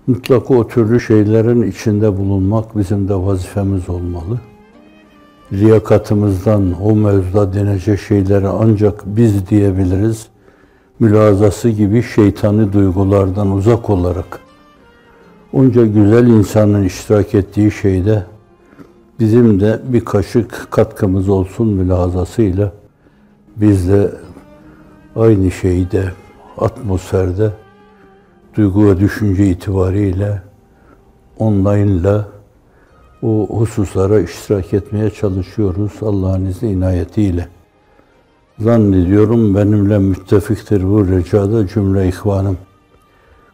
Mutlaka o türlü şeylerin içinde bulunmak bizim de vazifemiz olmalı. Liyakatımızdan o mevzuda denecek şeyleri ancak biz diyebiliriz. Mülazası gibi şeytani duygulardan uzak olarak onca güzel insanın iştirak ettiği şeyde bizim de bir kaşık katkımız olsun mülazasıyla biz de aynı şeyde, atmosferde, duygu ve düşünce itibariyle online'la o hususlara iştirak etmeye çalışıyoruz Allah'ın izni inayetiyle. Zannediyorum benimle müttefiktir bu ricada cümle ihvanım.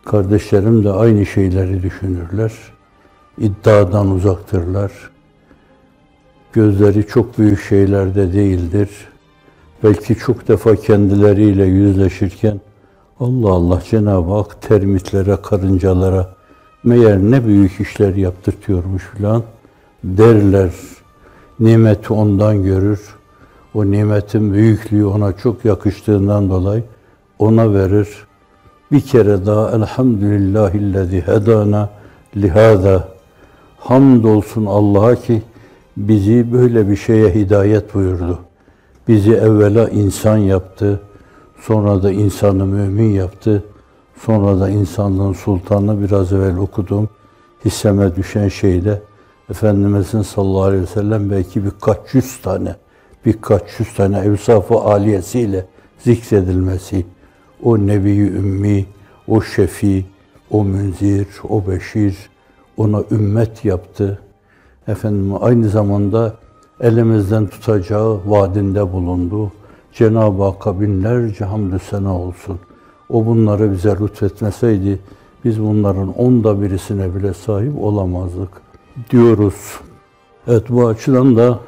Kardeşlerim de aynı şeyleri düşünürler. İddiadan uzaktırlar. Gözleri çok büyük şeylerde değildir. Belki çok defa kendileriyle yüzleşirken Allah Allah Cenab-ı Hak termitlere, karıncalara meğer ne büyük işler yaptırtıyormuş filan derler. Nimeti ondan görür. O nimetin büyüklüğü ona çok yakıştığından dolayı ona verir. Bir kere daha elhamdülillahillezî hedâna lihâzâ. Hamdolsun Allah'a ki bizi böyle bir şeye hidayet buyurdu. Bizi evvela insan yaptı, sonra da insanı mümin yaptı, sonra da insanlığın sultanı biraz evvel okudum. Hisseme düşen şeyde Efendimizin sallallahu aleyhi ve sellem belki birkaç yüz tane evsaf-ı aliyesiyle zikredilmesi, o Nebi-i Ümmi, o Şefi, o Münzir, o Beşir, ona ümmet yaptı. Efendim aynı zamanda elimizden tutacağı vaadinde bulundu. Cenab-ı Hakk'a binlerce hamdü sena olsun. O bunları bize lütfetmeseydi biz bunların 10'da birisine bile sahip olamazdık diyoruz. Evet, bu açıdan da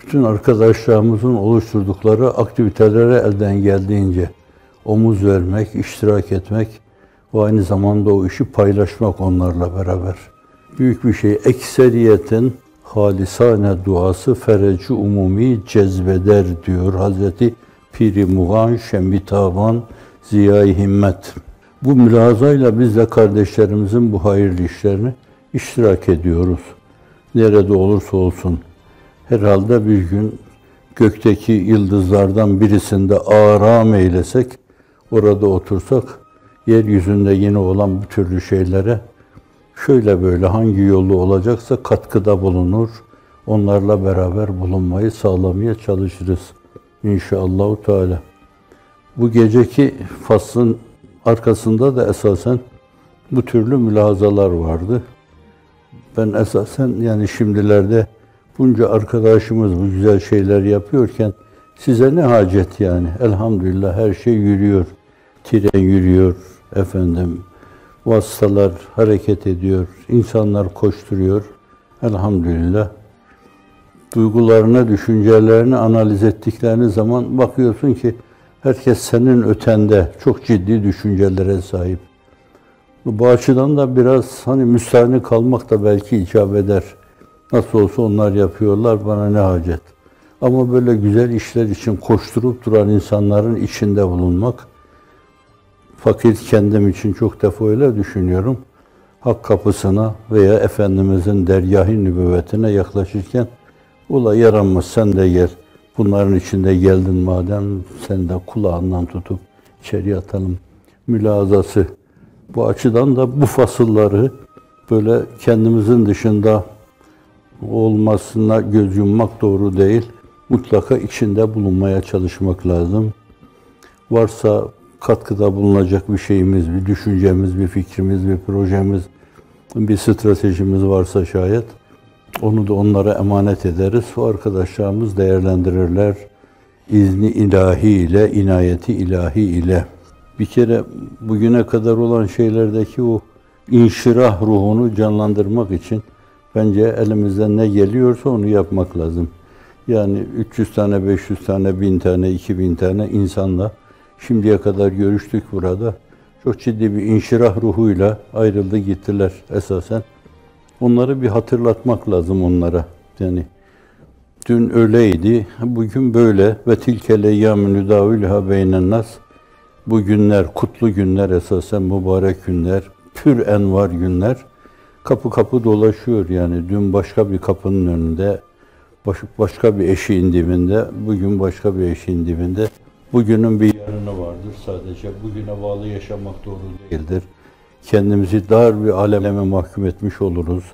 bütün arkadaşlarımızın oluşturdukları aktivitelere elden geldiğince omuz vermek, iştirak etmek ve aynı zamanda o işi paylaşmak onlarla beraber. Büyük bir şey. Ekseriyetin halisane duası fereci umumi cezbeder diyor Hazreti Piri Muğan Şembitaban Ziya-i Himmet. Bu mülazayla biz de kardeşlerimizin bu hayırlı işlerini iştirak ediyoruz. Nerede olursa olsun. Herhalde bir gün gökteki yıldızlardan birisinde aram eylesek, orada otursak, yeryüzünde yine olan bu türlü şeylere şöyle böyle hangi yolu olacaksa katkıda bulunur, onlarla beraber bulunmayı sağlamaya çalışırız inşallah Teala. Bu geceki faslın arkasında da esasen bu türlü mülahazalar vardı. Ben esasen yani şimdilerde bunca arkadaşımız bu güzel şeyler yapıyorken size ne hacet yani? Elhamdülillah her şey yürüyor. Tren yürüyor efendim. Vasıtalar hareket ediyor. İnsanlar koşturuyor. Elhamdülillah. Duygularını, düşüncelerini analiz ettiklerini zaman bakıyorsun ki herkes senin ötende çok ciddi düşüncelere sahip. Bu açıdan da biraz hani müstahni kalmak da belki icap eder. Nasıl olsa onlar yapıyorlar, bana ne hacet. Ama böyle güzel işler için koşturup duran insanların içinde bulunmak, fakir kendim için çok defa öyle düşünüyorum. Hak kapısına veya Efendimizin dergâh-ı nübüvvetine yaklaşırken, ula yaranmaz sen de gel. Bunların içinde geldin madem, sen de kulağından tutup içeri atalım mülazası. Bu açıdan da bu fasılları böyle kendimizin dışında olmasına göz yummak doğru değil. Mutlaka içinde bulunmaya çalışmak lazım. Varsa katkıda bulunacak bir şeyimiz, bir düşüncemiz, bir fikrimiz, bir projemiz, bir stratejimiz varsa şayet onu da onlara emanet ederiz. O arkadaşlarımız değerlendirirler. İzni ilahi ile, inayeti ilahi ile. Bir kere bugüne kadar olan şeylerdeki o inşirah ruhunu canlandırmak için bence elimizden ne geliyorsa onu yapmak lazım. Yani 300 tane, 500 tane, 1000 tane, 2000 tane insanla şimdiye kadar görüştük burada. Çok ciddi bir inşirah ruhuyla ayrıldı gittiler esasen. Onları bir hatırlatmak lazım onlara. Yani dün öyleydi, bugün böyle ve tilke leyyâmü nüdâvülhâ beynen nas. Bu günler, kutlu günler esasen mübarek günler, pür envar günler. Kapı kapı dolaşıyor yani. Dün başka bir kapının önünde, başka bir eşiğin dibinde, bugün başka bir eşiğin dibinde. Bugünün bir yarını vardır sadece. Bugüne bağlı yaşamak doğru değildir. Kendimizi dar bir aleme mahkum etmiş oluruz.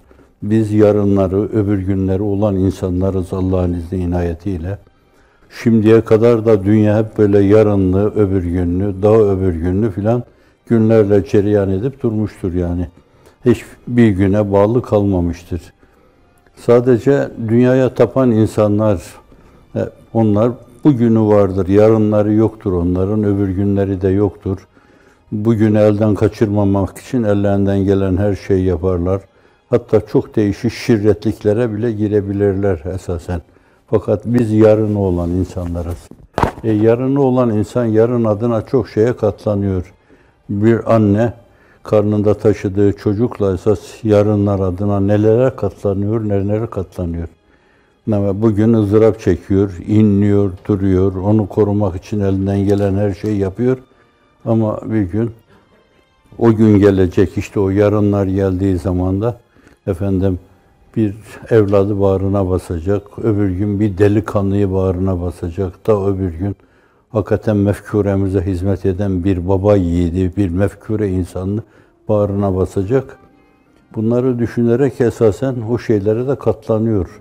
Biz yarınları, öbür günleri olan insanlarız Allah'ın izni inayetiyle. Şimdiye kadar da dünya hep böyle yarınlı, öbür günlü, daha öbür günlü filan günlerle cereyan edip durmuştur yani. Hiçbir güne bağlı kalmamıştır. Sadece dünyaya tapan insanlar, onlar bugünü vardır, yarınları yoktur onların, öbür günleri de yoktur. Bugünü elden kaçırmamak için ellerinden gelen her şeyi yaparlar. Hatta çok değişik şirretliklere bile girebilirler esasen. Fakat biz yarını olan insanlarız. Yarını olan insan yarın adına çok şeye katlanıyor. Bir anne karnında taşıdığı çocukla esas yarınlar adına nelere katlanıyor, nelere katlanıyor. Bugün ızdırap çekiyor, inliyor, duruyor, onu korumak için elinden gelen her şeyi yapıyor. Ama bir gün, o gün gelecek, işte o yarınlar geldiği zaman da efendim bir evladı bağrına basacak, öbür gün bir delikanlıyı bağrına basacak, da öbür gün hakikaten mefkuremize hizmet eden bir baba yiğidi, bir mefkure insanını bağrına basacak. Bunları düşünerek esasen o şeylere de katlanıyor.